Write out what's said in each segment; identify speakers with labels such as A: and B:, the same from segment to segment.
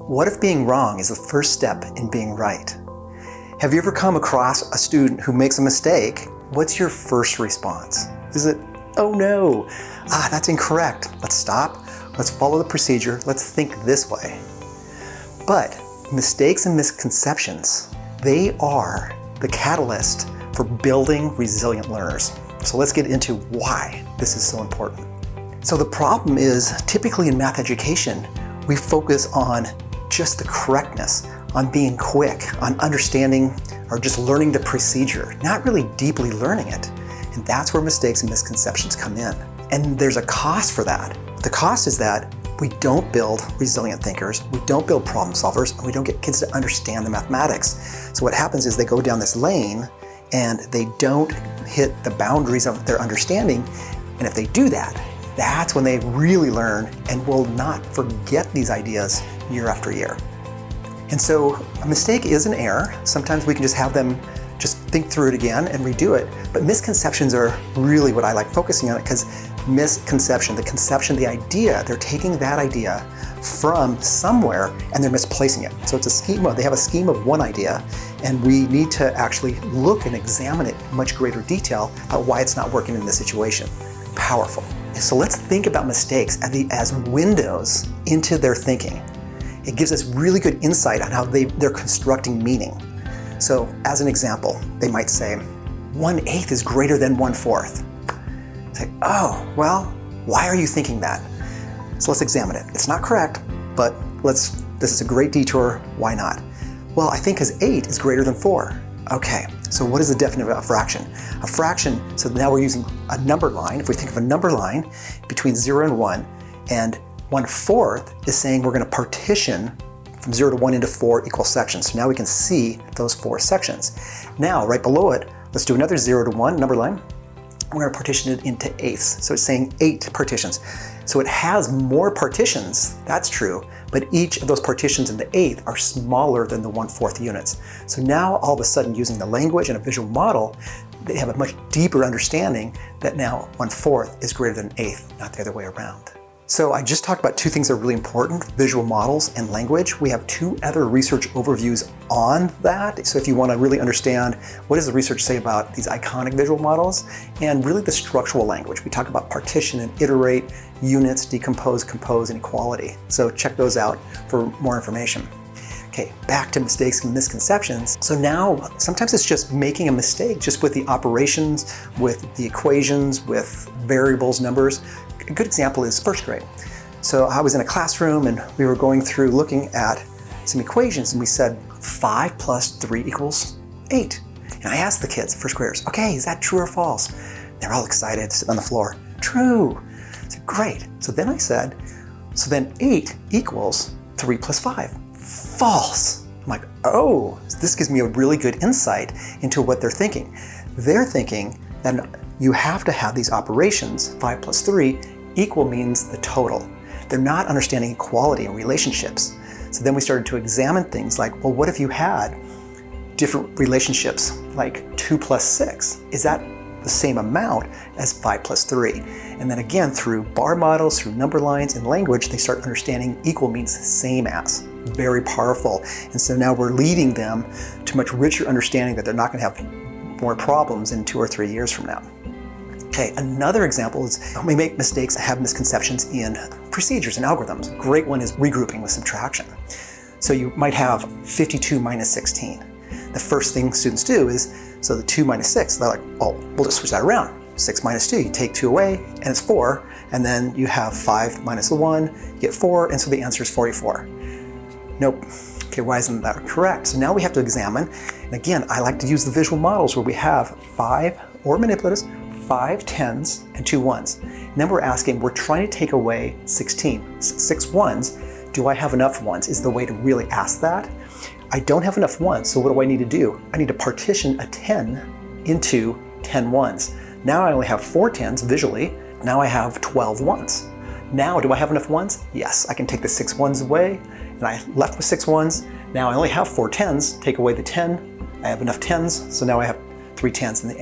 A: What if being wrong is the first step in being right? Have you ever come across a student who makes a mistake? What's your first response? Is it, oh no, that's incorrect. Let's stop, let's follow the procedure, let's think this way. But mistakes and misconceptions, they are the catalyst for building resilient learners. So let's get into why this is so important. So the problem is, typically in math education, we focus on just the correctness, on being quick, on understanding or just learning the procedure, not really deeply learning it. And that's where mistakes and misconceptions come in. And there's a cost for that. The cost is that we don't build resilient thinkers, we don't build problem solvers, and we don't get kids to understand the mathematics. So what happens is they go down this lane and they don't hit the boundaries of their understanding. And if they do that, that's when they really learn and will not forget these ideas year after year. And so a mistake is an error. Sometimes we can just have them just think through it again and redo it. But misconceptions are really what I like focusing on, because misconception, the conception, the idea, they're taking that idea from somewhere and they're misplacing it. So it's a schema. They have a scheme of one idea, and we need to actually look and examine it in much greater detail about why it's not working in this situation. Powerful. So let's think about mistakes as windows into their thinking. It gives us really good insight on how they're constructing meaning. So as an example, they might say, 1/8 is greater than 1/4. Say, oh, well, why are you thinking that? So let's examine it. It's not correct, but this is a great detour, why not? Well, I think because 8 is greater than 4. Okay, so what is the definition of a fraction? A fraction, so now we're using a number line. If we think of a number line between 0 and 1, and 1/4 is saying we're going to partition from 0 to 1 into 4 equal sections. So now we can see those 4 sections. Now, right below it, let's do another 0 to 1 number line. We're going to partition it into eighths. So it's saying 8 partitions. So it has more partitions, that's true, but each of those partitions in the eighth are smaller than the 1/4 units. So now all of a sudden, using the language and a visual model, they have a much deeper understanding that now 1/4 is greater than an eighth, not the other way around. So I just talked about two things that are really important, visual models and language. We have 2 other research overviews on that. So if you want to really understand what does the research say about these iconic visual models and really the structural language. We talk about partition and iterate, units, decompose, compose, and equality. So check those out for more information. Okay, back to mistakes and misconceptions. So now, sometimes it's just making a mistake just with the operations, with the equations, with variables, numbers. A good example is first grade. So I was in a classroom and we were going through looking at some equations, and we said 5 plus 3 equals 8. And I asked the kids, first graders, okay, is that true or false? They're all excited, sitting on the floor. True. I said, great. So then I said, so then 8 equals 3 plus 5. False. I'm like, oh, this gives me a really good insight into what they're thinking. They're thinking that you have to have these operations, 5 plus 3, equal means the total. They're not understanding equality and relationships. So then we started to examine things like, well, what if you had different relationships, like 2 plus 6? Is that the same amount as 5 plus 3? And then again, through bar models, through number lines and language, they start understanding equal means same as. Very powerful. And so now we're leading them to much richer understanding that they're not going to have more problems in 2 or 3 years from now. Okay, another example is we make mistakes and have misconceptions in procedures and algorithms. A great one is regrouping with subtraction. So you might have 52 minus 16. The first thing students do is, so the 2 minus 6, they're like, oh, we'll just switch that around. 6 minus 2, you take 2 away, and it's 4. And then you have 5 minus the 1, you get 4, and so the answer is 44. Nope. Okay, why isn't that correct? So now we have to examine, and again, I like to use the visual models where we have 5, or manipulatives, 5 10s and 2 1s. And then we're asking, we're trying to take away 16. 6 1s, do I have enough 1s is the way to really ask that. I don't have enough 1s, so what do I need to do? I need to partition a 10 into 10 1s. Now I only have 4 10s visually, now I have 12 1s. Now, do I have enough 1s? Yes, I can take the 6 1s away, and I left with 6 1s. Now I only have 4 10s, take away the 10, I have enough 10s, so now I have 3 10s, and the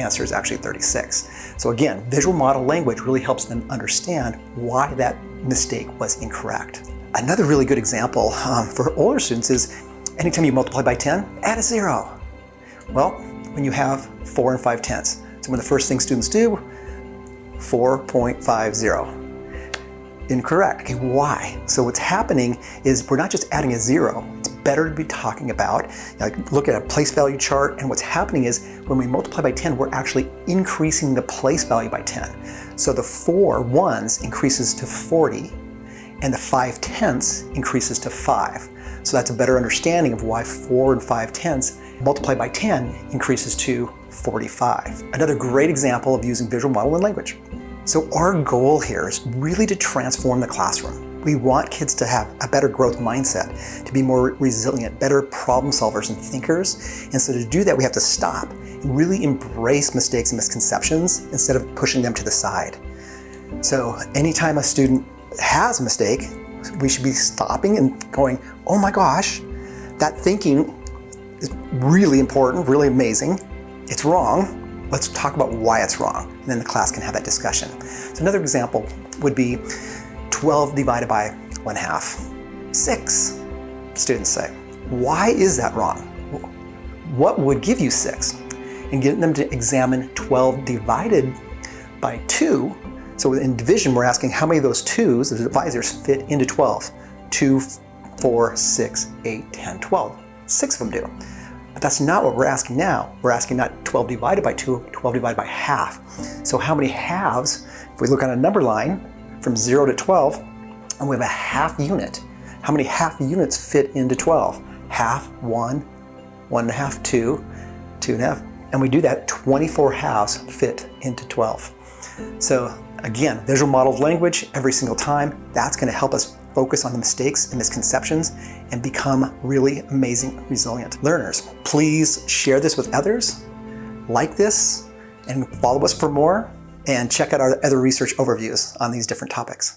A: answer is actually 36. So again, visual model language really helps them understand why that mistake was incorrect. Another really good example for older students is anytime you multiply by 10, add a 0. Well, when you have 4 and 5/10. So one of the first things students do, 4.50. Incorrect. Okay, why? So what's happening is we're not just adding a 0. It's better to be talking about, like, look at a place value chart, and what's happening is when we multiply by 10, we're actually increasing the place value by 10. So the 4 ones increases to 40, and the 5/10 increases to 5. So that's a better understanding of why 4 and 5/10 multiplied by 10 increases to 45. Another great example of using visual model in language. So our goal here is really to transform the classroom. We want kids to have a better growth mindset, to be more resilient, better problem solvers and thinkers. And so to do that, we have to stop and really embrace mistakes and misconceptions instead of pushing them to the side. So anytime a student has a mistake, we should be stopping and going, oh my gosh, that thinking is really important, really amazing. It's wrong. Let's talk about why it's wrong. And then the class can have that discussion. So another example would be 12 divided by 1/2. 6, students say. Why is that wrong? What would give you 6? And getting them to examine 12 divided by 2. So in division, we're asking how many of those 2s, the divisors, fit into 12. 2, 4, 6, 8, 10, 12. 6 of them do. But that's not what we're asking now. We're asking not 12 divided by 2, 12 divided by half. So how many halves, if we look on a number line from 0 to 12, and we have a half unit, how many half units fit into 12? Half, 1, 1.5, 2, 2.5. And we do that, 24 halves fit into 12. So again, visual modeled language every single time. That's going to help us focus on the mistakes and misconceptions and become really amazing, resilient learners. Please share this with others, like this, and follow us for more, and check out our other research overviews on these different topics.